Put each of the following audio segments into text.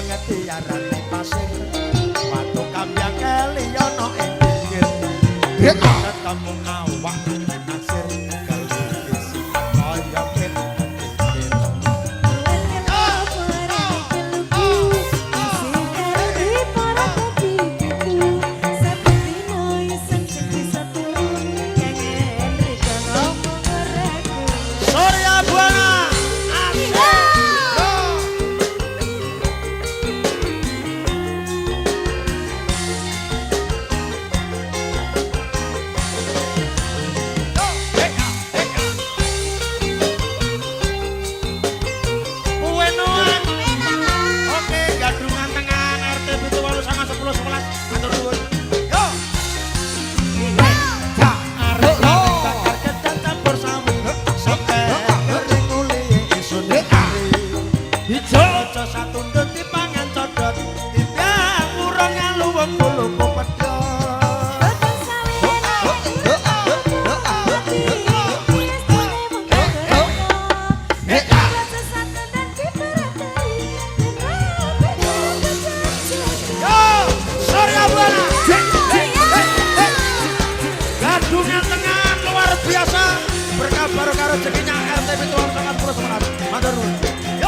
ngetiarane pasir watu kambyang keliono ing pinggir ketemu awak nasir kelipis kaya kit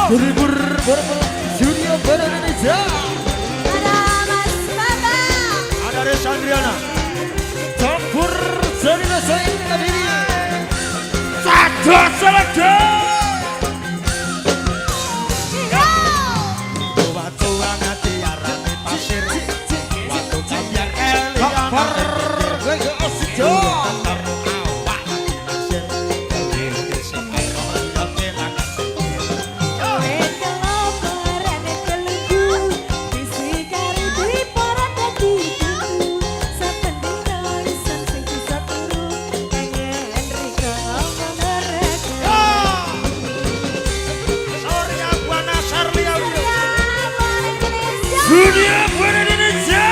Beribur Junior Band Indonesia. Ada Mas Baba. Ada Reza Andriana. Campur jadi rasa ini diri. Sada selada. Watu ngati arane pasir. Watu kambyang keliono ing pinggir. Dunia Band Indonesia.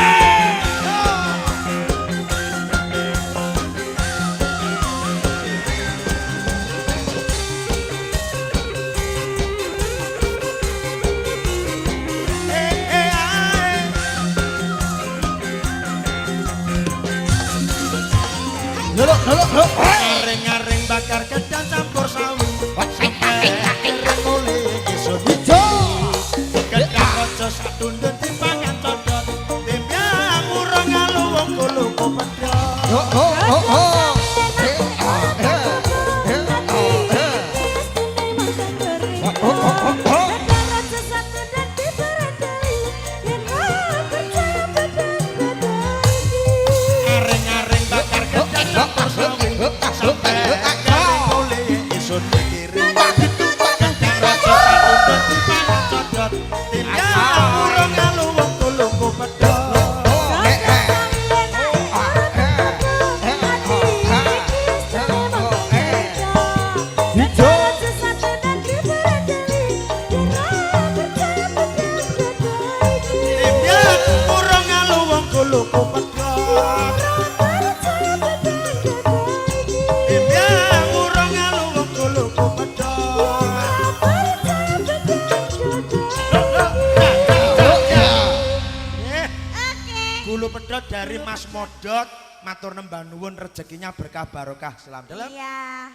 Halo. Aring-aring bakar kedan campur sawi. Mulih iso kedan raja satundut dipangan codot. Timbyang urung ngalu wong kuluku pedhot. Aring-aring bakar kedan campur sawi. Sampai mulih iso dikirim. Kedan raja satundut dipangan codot. Timbyang urung ngalu wong kuluku pedhot. Gulu pedhot dari Mas Modot, matur nembah nuwun rezekinya berkah barokah. Salam dalam. Iya.